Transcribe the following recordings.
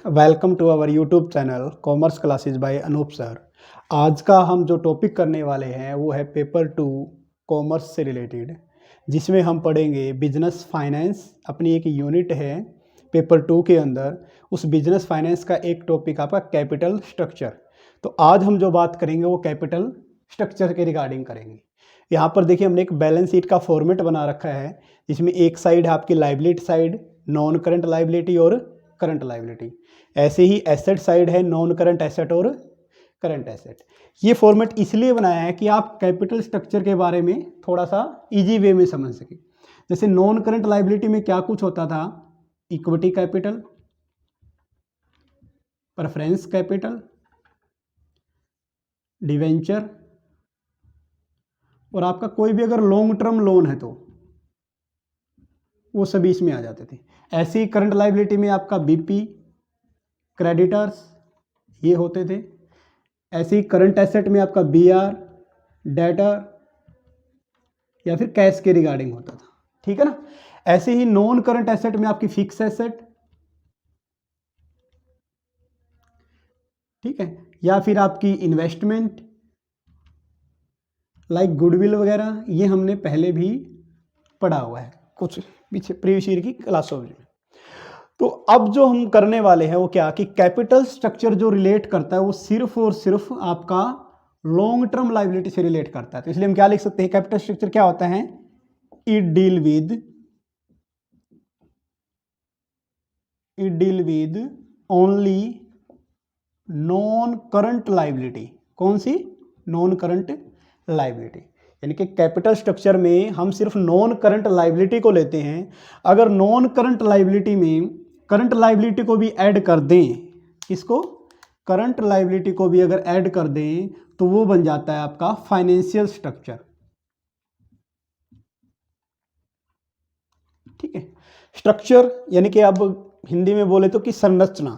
Welcome to our YouTube channel commerce classes by Anoop sir. आज का हम जो टॉपिक करने वाले हैं वो है पेपर 2 कॉमर्स से रिलेटेड, जिसमें हम पढ़ेंगे बिजनेस फाइनेंस। अपनी एक यूनिट है पेपर 2 के अंदर। उस बिजनेस फाइनेंस का एक टॉपिक आपका कैपिटल स्ट्रक्चर। तो आज हम जो बात करेंगे वो कैपिटल स्ट्रक्चर के रिगार्डिंग करेंगे। यहाँ पर देखिए हमने एक बैलेंस शीट का फॉर्मेट बना रखा है, जिसमें एक साइड है आपकी liability side, non current liability और करंट लाइबिलिटी। ऐसे ही एसेट साइड है, नॉन करंट एसेट और करंट एसेट। ये फॉर्मेट इसलिए बनाया है कि आप कैपिटल स्ट्रक्चर के बारे में थोड़ा सा इजी वे में समझ सकें। जैसे नॉन करंट लाइबिलिटी में क्या कुछ होता था, equity capital, preference capital, debenture, और आपका कोई भी अगर लॉन्ग टर्म लोन है तो वो सभी इसमें आ जाते थे। ऐसे ही करंट लाइबिलिटी में आपका बीपी, क्रेडिटर्स ये होते थे। ऐसे ही करंट एसेट में आपका बीआर, डेटर या फिर कैश के रिगार्डिंग होता था, ठीक है ना। ऐसे ही नॉन करंट एसेट में आपकी फिक्स एसेट, ठीक है, या फिर आपकी इन्वेस्टमेंट लाइक गुडविल वगैरह, ये हमने पहले भी पढ़ा हुआ है कुछ पीछे प्रीवियस ईयर की क्लासों में। तो अब जो हम करने वाले हैं वो क्या कि कैपिटल स्ट्रक्चर जो रिलेट करता है वो सिर्फ और सिर्फ आपका लॉन्ग टर्म लायबिलिटी से रिलेट करता है। तो इसलिए हम क्या लिख सकते हैं, कैपिटल स्ट्रक्चर क्या होता है, it deal with only non current liability. कौन सी, नॉन करंट लायबिलिटी। यानी कि कैपिटल स्ट्रक्चर में हम सिर्फ नॉन करंट लायबिलिटी को लेते हैं। अगर नॉन करंट लायबिलिटी में करंट लायबिलिटी को भी ऐड कर दें, इसको करंट लायबिलिटी को भी अगर ऐड कर दें तो वो बन जाता है आपका फाइनेंशियल स्ट्रक्चर, ठीक है। स्ट्रक्चर यानी कि अब हिंदी में बोले तो कि संरचना।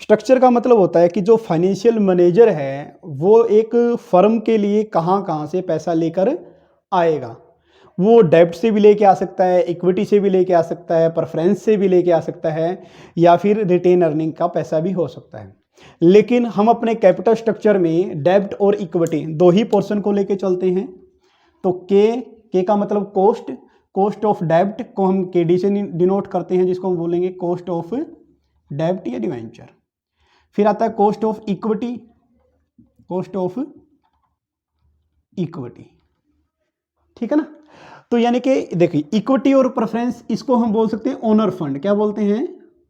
स्ट्रक्चर का मतलब होता है कि जो फाइनेंशियल मैनेजर है वो एक फर्म के लिए कहाँ कहाँ से पैसा लेकर आएगा। वो डेब्ट से भी लेके आ सकता है, इक्विटी से भी लेके आ सकता है, प्रेफरेंस से भी लेके आ सकता है, या फिर रिटेन अर्निंग का पैसा भी हो सकता है। लेकिन हम अपने कैपिटल स्ट्रक्चर में डेब्ट और इक्विटी दो ही पोर्शन को लेके चलते हैं। तो के का मतलब कॉस्ट ऑफ डेब्ट को हम केडी से डिनोट करते हैं, जिसको हम बोलेंगे कॉस्ट ऑफ डेब्ट या डिवेंचर। फिर आता है कॉस्ट ऑफ इक्विटी, ठीक है ना। तो यानी कि देखिए इक्विटी और प्रेफरेंस इसको हम बोल सकते हैं ओनर फंड। क्या बोलते हैं,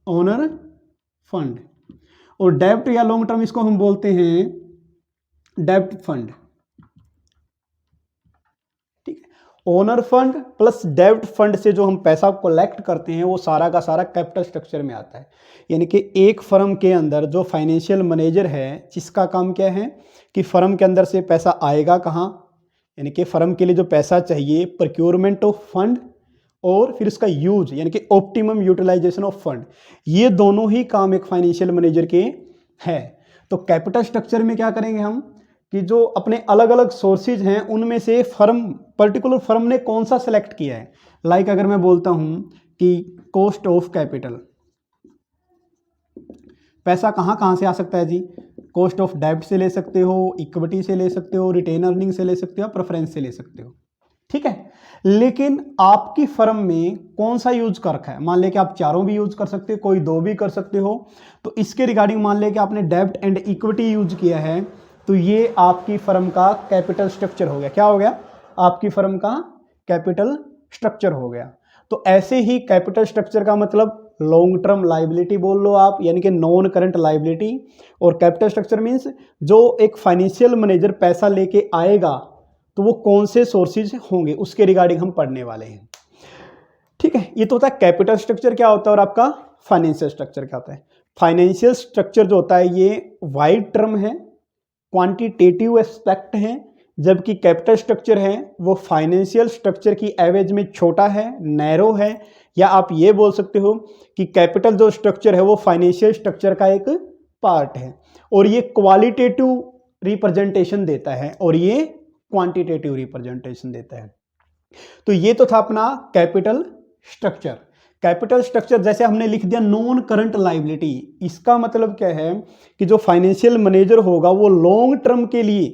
ओनर फंड। और डेब्ट या लॉन्ग टर्म इसको हम बोलते हैं डेब्ट फंड, ठीक है। ओनर फंड प्लस डेब्ट फंड से जो हम पैसा कलेक्ट करते हैं वो सारा का सारा कैपिटल स्ट्रक्चर में आता है। यानी कि एक फर्म के अंदर जो फाइनेंशियल मैनेजर है, जिसका काम क्या है कि फर्म के अंदर से पैसा आएगा कहाँ, यानी कि फर्म के लिए जो पैसा चाहिए, प्रोक्योरमेंट ऑफ फंड, और फिर उसका यूज यानी कि ऑप्टिमम यूटिलाइजेशन ऑफ फंड। ये दोनों ही काम एक फाइनेंशियल मैनेजर के हैं। तो कैपिटल स्ट्रक्चर में क्या करेंगे हम कि जो अपने अलग अलग सोर्सेज हैं उनमें से पर्टिकुलर फर्म ने कौन सा सेलेक्ट किया है। लाइक अगर मैं बोलता हूं कि कॉस्ट ऑफ कैपिटल, पैसा कहाँ कहाँ से आ सकता है जी, कॉस्ट ऑफ डेब्ट से ले सकते हो, इक्विटी से ले सकते हो, रिटेन अर्निंग से ले सकते हो, प्रेफरेंस से ले सकते हो, ठीक है। लेकिन आपकी फर्म में कौन सा यूज कर रखा है, मान लें कि आप चारों भी यूज कर सकते हो, कोई दो भी कर सकते हो। तो इसके रिगार्डिंग मान लें कि आपने डेब्ट एंड इक्विटी यूज किया है, तो ये आपकी फर्म का कैपिटल स्ट्रक्चर हो गया। क्या हो गया, आपकी फर्म का कैपिटल स्ट्रक्चर हो गया। तो ऐसे ही कैपिटल स्ट्रक्चर का मतलब लॉन्ग टर्म लायबिलिटी बोल लो आप, यानी कि नॉन करंट लायबिलिटी। और कैपिटल स्ट्रक्चर मींस जो एक फाइनेंशियल मैनेजर पैसा लेके आएगा तो वो कौन से सोर्सेज होंगे, उसके रिगार्डिंग हम पढ़ने वाले हैं, ठीक है। ये तो होता है कैपिटल स्ट्रक्चर क्या होता है, और आपका फाइनेंशियल स्ट्रक्चर क्या होता है। फाइनेंशियल स्ट्रक्चर जो होता है ये वाइड टर्म है, क्वांटिटेटिव एस्पेक्ट है, जबकि कैपिटल स्ट्रक्चर है वो फाइनेंशियल स्ट्रक्चर की एवरेज में छोटा है, नैरो है, या आप ये बोल सकते हो कि कैपिटल जो स्ट्रक्चर है वो फाइनेंशियल स्ट्रक्चर का एक पार्ट है। और ये क्वालिटेटिव रिप्रेजेंटेशन देता है और ये क्वांटिटेटिव रिप्रेजेंटेशन देता है। तो ये तो था अपना कैपिटल स्ट्रक्चर। कैपिटल स्ट्रक्चर जैसे हमने लिख दिया नॉन करंट लाइबिलिटी, इसका मतलब क्या है कि जो फाइनेंशियल मैनेजर होगा वो लॉन्ग टर्म के लिए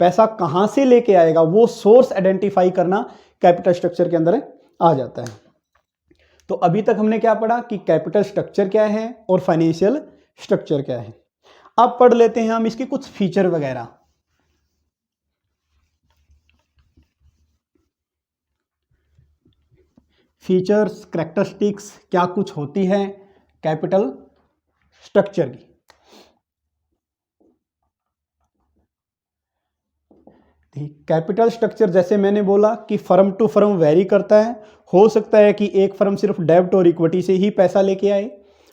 पैसा कहां से लेके आएगा, वो सोर्स आइडेंटिफाई करना कैपिटल स्ट्रक्चर के अंदर आ जाता है। तो अभी तक हमने क्या पढ़ा कि कैपिटल स्ट्रक्चर क्या है और फाइनेंशियल स्ट्रक्चर क्या है। अब पढ़ लेते हैं हम इसके कुछ फीचर वगैरह। फीचर्स, कैरेक्टरिस्टिक्स क्या कुछ होती है कैपिटल स्ट्रक्चर की। कैपिटल स्ट्रक्चर जैसे मैंने बोला कि फर्म टू फर्म वेरी करता है। हो सकता है कि एक फर्म सिर्फ डेब्ट और इक्विटी से ही पैसा लेके आए,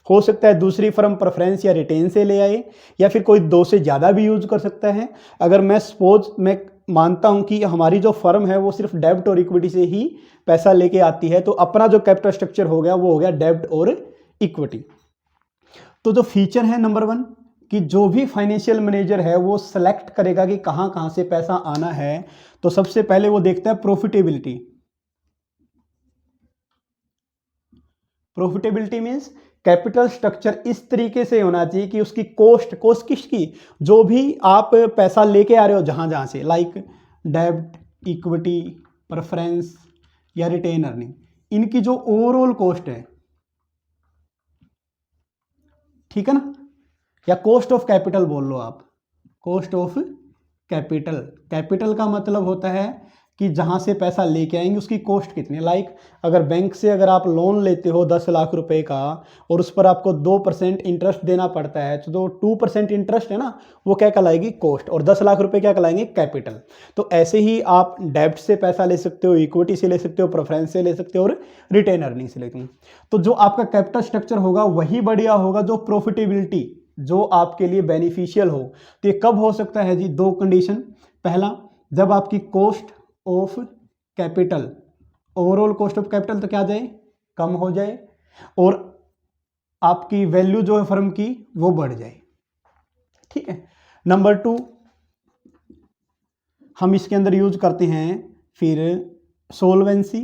हो सकता है दूसरी फर्म प्रेफरेंस या रिटेन से ले आए, या फिर कोई दो से ज़्यादा भी यूज कर सकता है। अगर मैं सपोज मैं मानता हूं कि हमारी जो फर्म है वो सिर्फ डेब्ट और इक्विटी से ही पैसा लेके आती है, तो अपना जो कैपिटल स्ट्रक्चर हो गया वो हो गया डेब्ट और इक्विटी। तो जो फीचर है नंबर 1 कि जो भी फाइनेंशियल मैनेजर है वो सेलेक्ट करेगा कि कहां कहां से पैसा आना है। तो सबसे पहले वो देखता है profitability. Profitability means capital structure इस तरीके से होना चाहिए कि उसकी कॉस्ट किसकी, जो भी आप पैसा लेके आ रहे हो जहां जहां से, लाइक डेब्ट, इक्विटी, प्रेफरेंस या रिटेन अर्निंग, इनकी जो ओवरऑल कॉस्ट है, ठीक है ना, या कॉस्ट ऑफ कैपिटल बोल लो आप, कॉस्ट ऑफ कैपिटल। कैपिटल का मतलब होता है कि जहां से पैसा लेके आएंगे उसकी कॉस्ट कितनी है। लाइक अगर बैंक से अगर आप लोन लेते हो 10 लाख रुपए का और उस पर आपको 2% इंटरेस्ट देना पड़ता है, तो जो 2% इंटरेस्ट है ना वो क्या कहलाएगी, कॉस्ट, और 10 लाख रुपए क्या कहलाएंगे, कैपिटल। तो ऐसे ही आप डेब्ट से पैसा ले सकते हो, इक्विटी से ले सकते हो, प्रेफरेंस से ले सकते हो और रिटेन अर्निंग से लेते हो। तो जो आपका कैपिटल स्ट्रक्चर होगा वही बढ़िया होगा जो प्रॉफिटेबिलिटी, जो आपके लिए बेनिफिशियल हो। तो ये कब हो सकता है जी, दो कंडीशन। पहला, जब आपकी cost of capital, overall cost of capital तो क्या जाए, कम हो जाए, और आपकी वैल्यू जो है फर्म की वो बढ़ जाए, ठीक है। नंबर 2, हम इसके अंदर यूज करते हैं फिर सोल्वेंसी,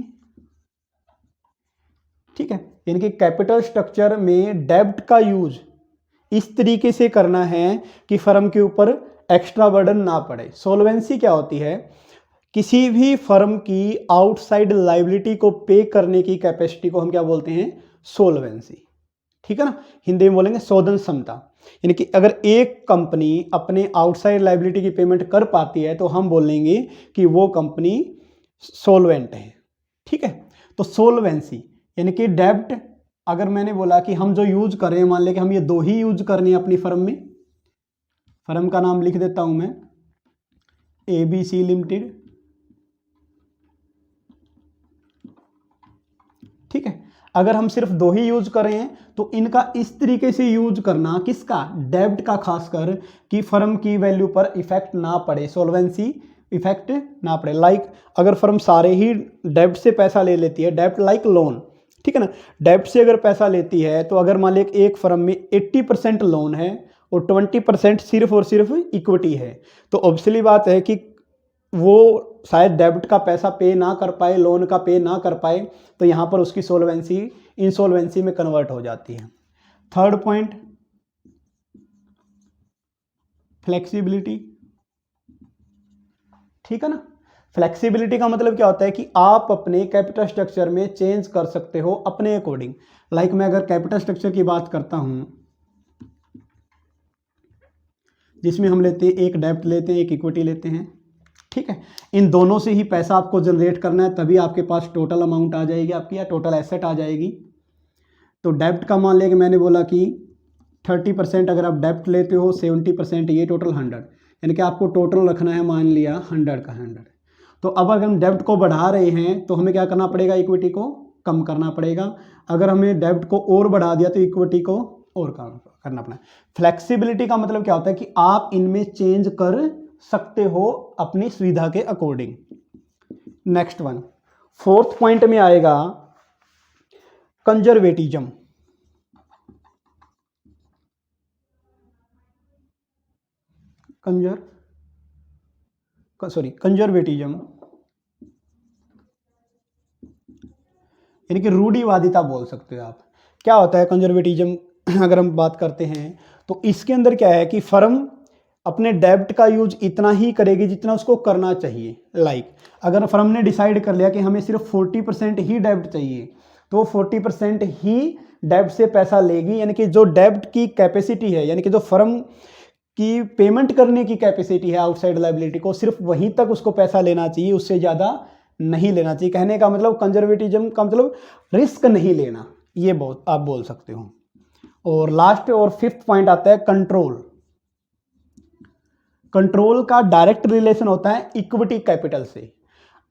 ठीक है। यानी कि कैपिटल स्ट्रक्चर में डेब्ट का यूज इस तरीके से करना है कि फर्म के ऊपर एक्स्ट्रा बर्डन ना पड़े। सोल्वेंसी क्या होती है, किसी भी फर्म की आउटसाइड लायबिलिटी को पे करने की कैपेसिटी को हम क्या बोलते हैं, सोल्वेंसी, ठीक है ना। हिंदी में बोलेंगे शोधन क्षमता। यानी कि अगर एक कंपनी अपने आउटसाइड लायबिलिटी की पेमेंट कर पाती है तो हम बोलेंगे कि वो कंपनी सोल्वेंट है, ठीक है। तो सोल्वेंसी यानी कि डेब्ट, अगर मैंने बोला कि हम जो यूज कर रहे हैं, मान लें कि हम ये दो ही यूज करने हैं अपनी फर्म में, फर्म का नाम लिख देता हूं मैं ABC लिमिटेड, ठीक है। अगर हम सिर्फ दो ही यूज कर रहे हैं तो इनका इस तरीके से यूज करना, किसका, डेब्ट का, खासकर कि फर्म की वैल्यू पर इफेक्ट ना पड़े, सोल्वेंसी इफेक्ट ना पड़े। लाइक अगर फर्म सारे ही डेब्ट से पैसा ले लेती है, डेब्ट लाइक लोन, ठीक है ना, डेब्ट से अगर पैसा लेती है तो अगर मान लें एक फर्म में 80% लोन है और 20% सिर्फ और सिर्फ इक्विटी है, तो ऑब्वियसली बात है कि वो शायद डेब्ट का पैसा पे ना कर पाए, लोन का पे ना कर पाए, तो यहां पर उसकी सोल्वेंसी इंसोल्वेंसी में कन्वर्ट हो जाती है। थर्ड पॉइंट, फ्लेक्सिबिलिटी, ठीक है ना। फ्लेक्सिबिलिटी का मतलब क्या होता है कि आप अपने कैपिटल स्ट्रक्चर में चेंज कर सकते हो अपने अकॉर्डिंग। लाइक मैं अगर कैपिटल स्ट्रक्चर की बात करता हूं जिसमें हम लेते हैं, एक डेब्ट लेते हैं, एक इक्विटी लेते हैं, ठीक है। इन दोनों से ही पैसा आपको जनरेट करना है, तभी आपके पास टोटल अमाउंट आ जाएगी आपकी, या टोटल एसेट आ जाएगी। तो डेब्ट का मान लिया कि मैंने बोला कि 30% अगर आप डेब्ट लेते हो, 70% ये, टोटल 100, यानी कि आपको टोटल रखना है मान लिया 100 का 100। तो अब अगर हम डेब्ट को बढ़ा रहे हैं तो हमें क्या करना पड़ेगा, इक्विटी को कम करना पड़ेगा। अगर हमें डेब्ट को और बढ़ा दिया तो इक्विटी को और कम करना पड़ेगा। फ्लेक्सिबिलिटी का मतलब क्या होता है कि आप इनमें चेंज कर सकते हो अपनी सुविधा के according. Next one, fourth point में आएगा कंजर्वेटिज्म। कंजर्वेटिज्म यानी कि रूढ़िवादिता बोल सकते हो आप। क्या होता है कंजर्वेटिज्म अगर हम बात करते हैं तो इसके अंदर क्या है कि फर्म अपने डेब्ट का यूज इतना ही करेगी जितना उसको करना चाहिए। अगर फर्म ने डिसाइड कर लिया कि हमें सिर्फ 40% ही डेब्ट चाहिए तो 40% ही डेब्ट से पैसा लेगी, यानी कि जो डेब्ट की कैपेसिटी है, यानी कि जो फर्म की पेमेंट करने की कैपेसिटी है आउटसाइड लायबिलिटी को, सिर्फ वहीं तक उसको पैसा लेना चाहिए, उससे ज़्यादा नहीं लेना चाहिए। कहने का मतलब कंजर्वेटिज्म का मतलब रिस्क नहीं लेना, ये बहुत आप बोल सकते हो। और लास्ट और फिफ्थ पॉइंट आता है कंट्रोल। कंट्रोल का डायरेक्ट रिलेशन होता है इक्विटी कैपिटल से।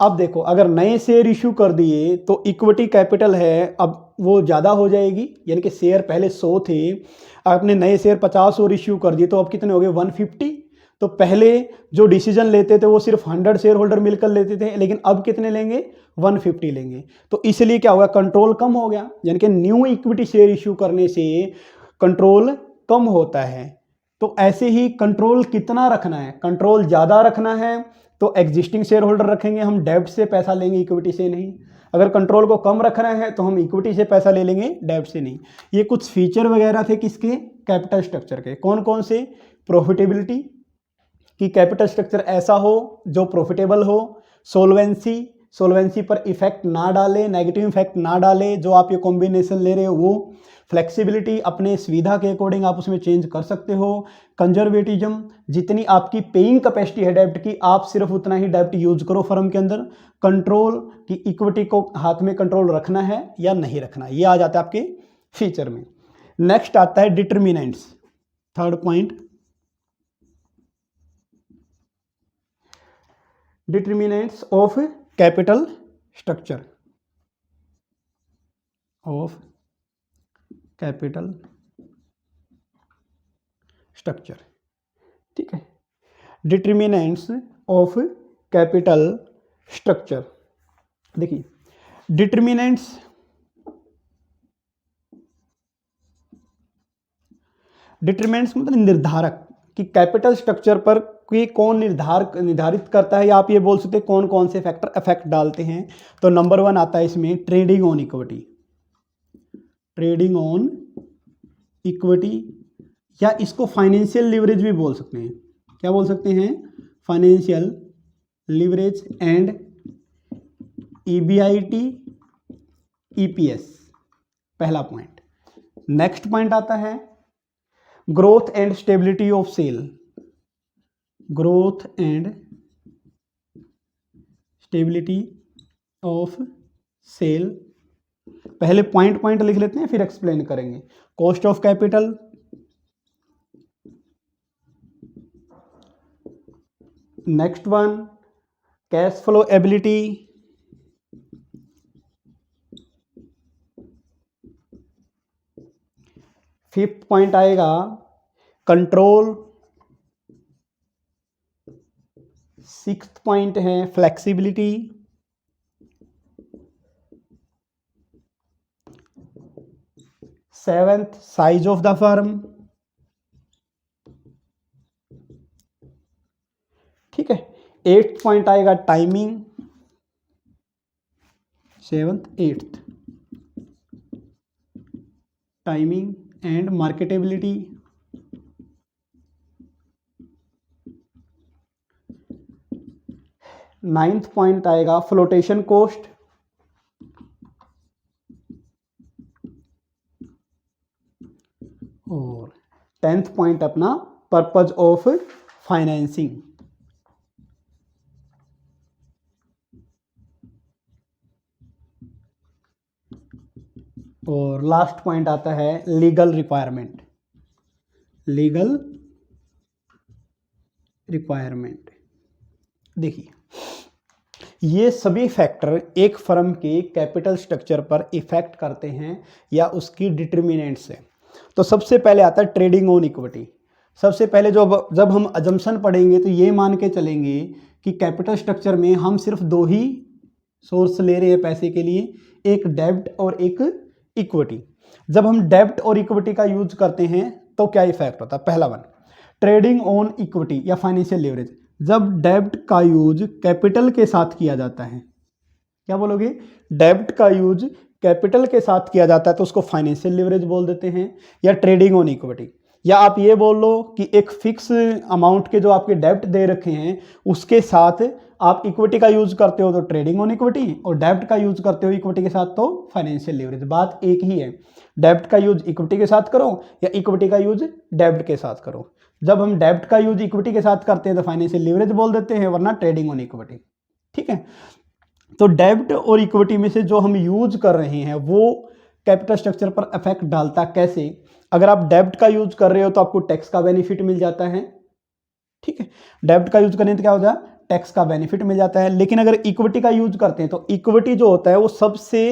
अब देखो, अगर नए शेयर इशू कर दिए तो इक्विटी कैपिटल है अब वो ज़्यादा हो जाएगी, यानी कि शेयर पहले 100 थे, आपने नए शेयर 50 और इश्यू कर दिए तो अब कितने हो गए 150। तो पहले जो डिसीजन लेते थे वो सिर्फ 100 शेयर होल्डर मिलकर लेते थे, लेकिन अब कितने लेंगे 150 लेंगे। तो इसलिए क्या होगा, कंट्रोल कम हो गया, यानी कि न्यू इक्विटी शेयर इशू करने से कंट्रोल कम होता है। तो ऐसे ही कंट्रोल कितना रखना है, कंट्रोल ज़्यादा रखना है तो एग्जिस्टिंग शेयर होल्डर रखेंगे, हम डेब्ट से पैसा लेंगे इक्विटी से नहीं। अगर कंट्रोल को कम रखना है तो हम इक्विटी से पैसा ले लेंगे, डेब्ट से नहीं। ये कुछ फीचर वगैरह थे किसके, कैपिटल स्ट्रक्चर के। कौन कौन से, प्रॉफिटेबिलिटी कि कैपिटल स्ट्रक्चर ऐसा हो जो प्रॉफिटेबल हो, सोल्वेंसी पर इफेक्ट ना डाले, नेगेटिव इफेक्ट ना डाले जो आप ये कॉम्बिनेशन ले रहे हो वो, फ्लेक्सिबिलिटी अपने सुविधा के अकॉर्डिंग आप उसमें चेंज कर सकते हो, कंजर्वेटिज्म जितनी आपकी पेइंग कैपेसिटी है डेब्ट की आप सिर्फ उतना ही डेब्ट यूज करो फर्म के अंदर, कंट्रोल कि इक्विटी को हाथ में कंट्रोल रखना है या नहीं रखना, ये आ जाता है आपके फीचर में। नेक्स्ट आता है determinants, third point, determinants of capital structure, of capital structure. ठीक है, डिटर्मिनेंट्स ऑफ कैपिटल स्ट्रक्चर। देखिए डिटर्मिनेंट्स मतलब निर्धारक कि कैपिटल स्ट्रक्चर पर कि कौन निर्धारित करता है, या आप ये बोल सकते हैं कौन कौन से फैक्टर इफेक्ट डालते हैं। तो नंबर 1 आता है इसमें trading on equity, trading on equity, या इसको फाइनेंशियल लीवरेज भी बोल सकते हैं। क्या बोल सकते हैं, financial leverage and EBIT EPS, पहला पॉइंट। नेक्स्ट पॉइंट आता है growth and stability of sale, growth and stability of sale. पहले पॉइंट पॉइंट लिख लेते हैं फिर एक्सप्लेन करेंगे। Cost of capital, next one cash flow ability, fifth point आएगा कंट्रोल, सिक्स्थ पॉइंट है flexibility, seventh size of the firm. ठीक है, एट्थ पॉइंट आएगा timing, seventh eighth timing and marketability. Ninth point आएगा फ्लोटेशन कॉस्ट, और 10th point अपना purpose of financing. और last point आता है लीगल रिक्वायरमेंट, लीगल रिक्वायरमेंट। देखिए ये सभी फैक्टर एक फर्म के कैपिटल स्ट्रक्चर पर इफेक्ट करते हैं या उसकी डिटर्मिनेंट्स है। तो सबसे पहले आता है ट्रेडिंग ऑन इक्विटी। सबसे पहले जब हम अजम्पशन पढ़ेंगे तो ये मान के चलेंगे कि कैपिटल स्ट्रक्चर में हम सिर्फ दो ही सोर्स ले रहे हैं पैसे के लिए, एक डेब्ट और एक इक्विटी। जब हम डेब्ट और इक्विटी का यूज करते हैं तो क्या इफेक्ट होता है, पहला वन ट्रेडिंग ऑन इक्विटी या फाइनेंशियल लीवरेज। जब डेब्ट का यूज कैपिटल के साथ किया जाता है, क्या बोलोगे, डेब्ट का यूज कैपिटल के साथ किया जाता है तो उसको फाइनेंशियल लीवरेज बोल देते हैं, या ट्रेडिंग ऑन इक्विटी। या आप ये बोल लो कि एक फिक्स अमाउंट के जो आपके डेब्ट दे रखे हैं उसके साथ आप इक्विटी का यूज करते हो तो ट्रेडिंग ऑन इक्विटी, और डेब्ट का यूज करते हो इक्विटी के साथ तो फाइनेंशियल लीवरेज। बात एक ही है, डेब्ट का यूज इक्विटी के साथ करो या इक्विटी का यूज डेब्ट के साथ करो। जब हम डेब्ट का यूज इक्विटी के साथ करते हैं तो फाइनेंशियल लीवरेज बोल देते हैं, वरना ट्रेडिंग ऑन इक्विटी। ठीक है, तो डेब्ट और इक्विटी में से जो हम यूज कर रहे हैं वो कैपिटल स्ट्रक्चर पर इफेक्ट डालता कैसे। अगर आप डेब्ट का यूज कर रहे हो तो आपको टैक्स का बेनिफिट मिल जाता है। ठीक है, डेब्ट का यूज करने तो क्या हो जाए, टैक्स का बेनिफिट मिल जाता है। लेकिन अगर इक्विटी का यूज करते हैं तो इक्विटी जो होता है वो सबसे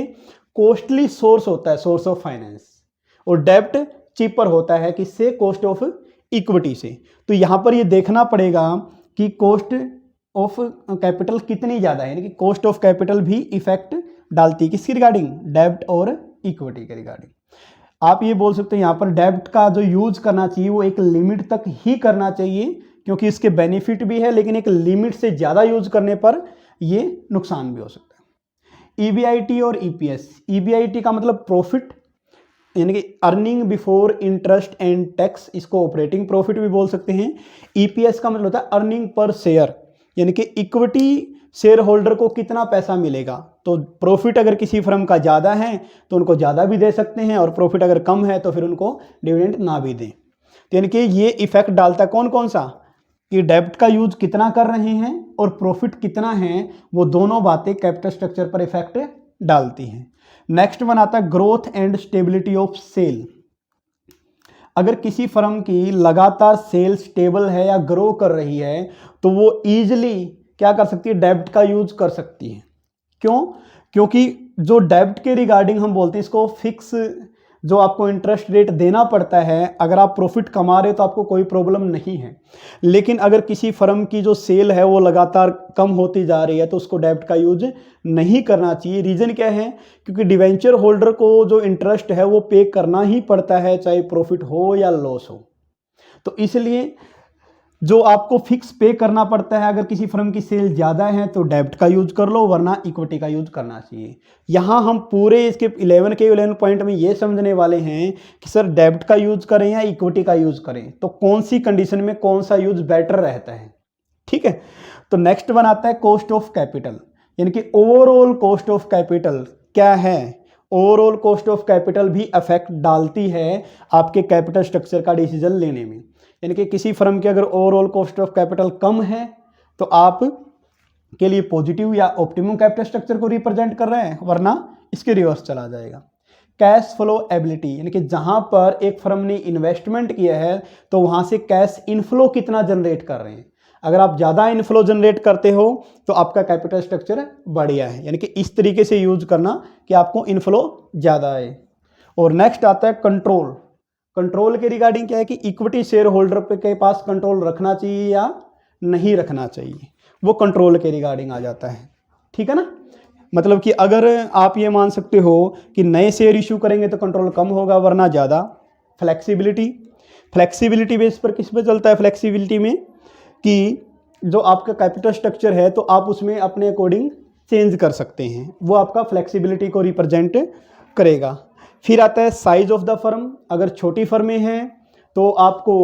कॉस्टली सोर्स होता है, सोर्स ऑफ फाइनेंस, और डेब्ट चीपर होता है किससे, कॉस्ट ऑफ इक्विटी से। तो यहां पर ये देखना पड़ेगा कि कॉस्ट ऑफ कैपिटल कितनी ज़्यादा है, यानी कि कॉस्ट ऑफ कैपिटल भी इफेक्ट डालती है किसकी रिगार्डिंग, डेब्ट और इक्विटी के रिगार्डिंग। आप ये बोल सकते हैं यहाँ पर डेब्ट का जो यूज करना चाहिए वो एक लिमिट तक ही करना चाहिए, क्योंकि इसके बेनिफिट भी है, लेकिन एक लिमिट से ज़्यादा यूज करने पर ये नुकसान भी हो सकता है। ईबीआईटी और ईपीएस, ईबीआईटी का मतलब प्रॉफिट यानी कि earning before interest and tax, इसको ऑपरेटिंग प्रॉफिट भी बोल सकते हैं। ईपीएस का मतलब होता है अर्निंग पर शेयर, यानी कि इक्विटी शेयर होल्डर को कितना पैसा मिलेगा। तो प्रॉफिट अगर किसी फर्म का ज़्यादा है तो उनको ज़्यादा भी दे सकते हैं, और प्रॉफिट अगर कम है तो फिर उनको डिविडेंड ना भी दें। तो यानी कि ये इफेक्ट डालता है कौन कौन सा, कि डेब्ट का यूज कितना कर रहे हैं और प्रॉफिट कितना है, वो दोनों बातें कैपिटल स्ट्रक्चर पर इफेक्ट डालती हैं। नेक्स्ट वन आता है growth and stability of sale. अगर किसी फर्म की लगातार सेल स्टेबल है या ग्रो कर रही है तो वो ईजिली क्या कर सकती है, डेब्ट का यूज कर सकती है। क्यों, क्योंकि जो डेब्ट के रिगार्डिंग हम बोलते हैं इसको फिक्स जो आपको इंटरेस्ट रेट देना पड़ता है, अगर आप प्रॉफिट कमा रहे हो तो आपको कोई प्रॉब्लम नहीं है। लेकिन अगर किसी फर्म की जो सेल है वो लगातार कम होती जा रही है तो उसको डेब्ट का यूज नहीं करना चाहिए। रीज़न क्या है, क्योंकि डिवेंचर होल्डर को जो इंटरेस्ट है वो पे करना ही पड़ता है, चाहे प्रॉफिट हो या लॉस हो। तो इसलिए जो आपको फिक्स पे करना पड़ता है, अगर किसी फर्म की सेल ज़्यादा है तो डेब्ट का यूज कर लो, वरना इक्विटी का यूज करना चाहिए। यहाँ हम पूरे इसके 11 पॉइंट में ये समझने वाले हैं कि सर डेब्ट का यूज करें या इक्विटी का यूज करें, तो कौन सी कंडीशन में कौन सा यूज बेटर रहता है। ठीक है, तो नेक्स्ट वन आता है कॉस्ट ऑफ कैपिटल, यानी कि ओवरऑल कॉस्ट ऑफ कैपिटल क्या है। ओवरऑल कॉस्ट ऑफ कैपिटल भी अफेक्ट डालती है आपके कैपिटल स्ट्रक्चर का डिसीजन लेने में। यानी कि किसी फर्म की अगर ओवरऑल कॉस्ट ऑफ कैपिटल कम है तो आप के लिए पॉजिटिव या ऑप्टिमम कैपिटल स्ट्रक्चर को रिप्रेजेंट कर रहे हैं, वरना इसके रिवर्स चला जाएगा। कैश फ्लो एबिलिटी, यानी कि जहां पर एक फर्म ने इन्वेस्टमेंट किया है तो वहां से कैश इनफ्लो कितना जनरेट कर रहे हैं। अगर आप ज़्यादा इनफ्लो जनरेट करते हो तो आपका कैपिटल स्ट्रक्चर बढ़िया है, यानी कि इस तरीके से यूज करना कि आपको इनफ्लो ज़्यादा आए। और नेक्स्ट आता है कंट्रोल। कंट्रोल के रिगार्डिंग क्या है कि इक्विटी शेयर होल्डर के पास कंट्रोल रखना चाहिए या नहीं रखना चाहिए, वो कंट्रोल के रिगार्डिंग आ जाता है। ठीक है ना, मतलब कि अगर आप ये मान सकते हो कि नए शेयर इशू करेंगे तो कंट्रोल कम होगा, वरना ज़्यादा। फ्लेक्सिबिलिटी, फ्लेक्सिबिलिटी बेस पर किस पे चलता है, फ्लेक्सिबिलिटी में कि जो आपका कैपिटल स्ट्रक्चर है तो आप उसमें अपने अकॉर्डिंग चेंज कर सकते हैं, वो आपका फ्लेक्सिबिलिटी को रिप्रेजेंट करेगा। फिर आता है साइज ऑफ द फर्म। अगर छोटी फर्में हैं तो आपको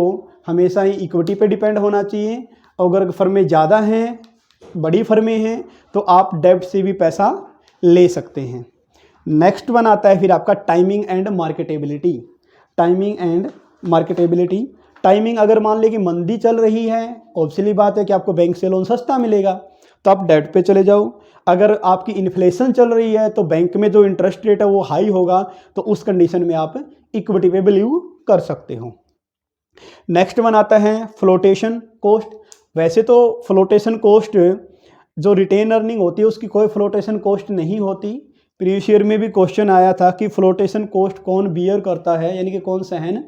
हमेशा ही इक्विटी पे डिपेंड होना चाहिए, और अगर फर्में ज़्यादा हैं, बड़ी फर्में हैं, तो आप डेब्ट से भी पैसा ले सकते हैं। नेक्स्ट वन आता है फिर आपका timing and marketability. Timing and marketability, timing अगर मान ले कि मंदी चल रही है, ऑब्वियसली बात है कि आपको बैंक से लोन सस्ता मिलेगा तो आप डेब्ट पे चले जाओ। अगर आपकी इन्फ्लेशन चल रही है तो बैंक में जो इंटरेस्ट रेट है वो हाई होगा, तो उस कंडीशन में आप इक्विटी पे बिलीव कर सकते हो। नेक्स्ट वन आता है फ्लोटेशन कॉस्ट। वैसे तो फ्लोटेशन कॉस्ट जो रिटेन अर्निंग होती है उसकी कोई फ्लोटेशन कॉस्ट नहीं होती। प्रीवियस ईयर में भी क्वेश्चन आया था कि फ्लोटेशन कॉस्ट कौन बियर करता है, यानी कि कौन सहन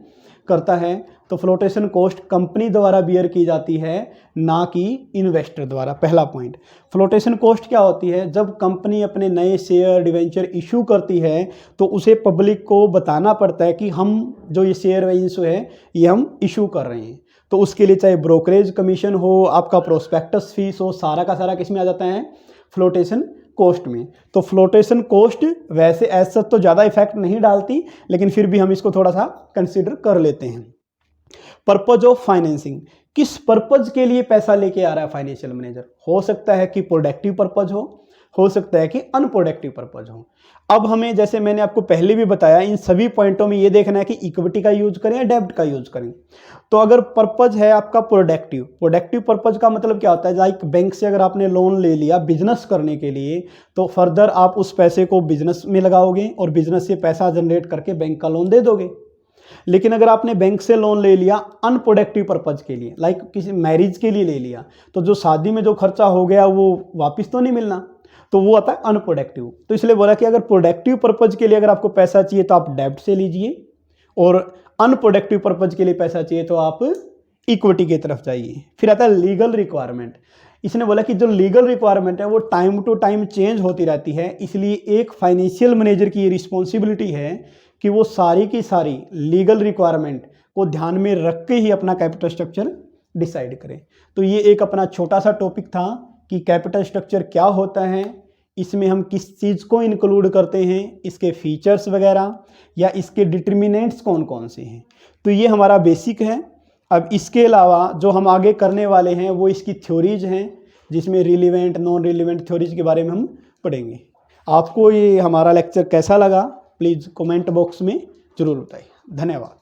करता है। तो फ्लोटेशन कॉस्ट कंपनी द्वारा बियर की जाती है, ना कि इन्वेस्टर द्वारा। पहला पॉइंट, फ्लोटेशन कॉस्ट क्या होती है, जब कंपनी अपने नए शेयर डिवेंचर इशू करती है तो उसे पब्लिक को बताना पड़ता है कि हम जो ये शेयर इशू है ये हम इशू कर रहे हैं। तो उसके लिए चाहे ब्रोकरेज कमीशन हो, आपका प्रोस्पेक्टस फीस हो, सारा का सारा किस में आ जाता है, फ्लोटेशन कॉस्ट में। तो फ्लोटेशन कॉस्ट वैसे एज सच तो ज़्यादा इफेक्ट नहीं डालती, लेकिन फिर भी हम इसको थोड़ा सा कंसिडर कर लेते हैं। पर्पज ऑफ फाइनेंसिंग, किस पर्पज के लिए पैसा लेके आ रहा है फाइनेंशियल मैनेजर? हो सकता है कि प्रोडक्टिव पर्पज हो सकता है कि अनप्रोडक्टिव पर्पज हो। अब हमें, जैसे मैंने आपको पहले भी बताया, इन सभी पॉइंटों में ये देखना है कि इक्विटी का यूज करें या डेब्ट का यूज करें। तो अगर पर्पज है आपका प्रोडक्टिव पर्पज का मतलब क्या होता है? लाइक बैंक से अगर आपने लोन ले लिया बिजनेस करने के लिए, तो फर्दर आप उस पैसे को बिजनेस में लगाओगे और बिजनेस से पैसा जनरेट करके बैंक का लोन दे दोगे। लेकिन अगर आपने बैंक से लोन ले लिया अनप्रोडक्टिव पर्पज के लिए, लाइक किसी मैरिज के लिए ले लिया, तो जो शादी में जो खर्चा हो गया वो वापस तो नहीं मिलना, तो वो आता है अनप्रोडक्टिव। तो इसलिए बोला कि अगर प्रोडक्टिव पर्पज के लिए अगर आपको पैसा चाहिए तो आप डेब्ट से लीजिए, और अनप्रोडक्टिव पर्पज के लिए पैसा चाहिए तो आप इक्विटी की तरफ जाइए। फिर आता है लीगल रिक्वायरमेंट। इसने बोला कि जो लीगल रिक्वायरमेंट है वो टाइम टू टाइम चेंज होती रहती है, इसलिए एक फाइनेंशियल मैनेजर की ये रिस्पॉन्सिबिलिटी है कि वो सारी की सारी लीगल रिक्वायरमेंट को ध्यान में रख के ही अपना कैपिटल स्ट्रक्चर डिसाइड करें। तो ये एक अपना छोटा सा टॉपिक था कि कैपिटल स्ट्रक्चर क्या होता है, इसमें हम किस चीज़ को इंक्लूड करते हैं, इसके फीचर्स वगैरह या इसके डिटर्मिनेंट्स कौन कौन से हैं। तो ये हमारा बेसिक है। अब इसके अलावा जो हम आगे करने वाले हैं वो इसकी थ्योरीज हैं, जिसमें रिलीवेंट नॉन रिलीवेंट थ्योरीज के बारे में हम पढ़ेंगे। आपको ये हमारा लेक्चर कैसा लगा प्लीज़ कमेंट बॉक्स में ज़रूर बताइए। धन्यवाद।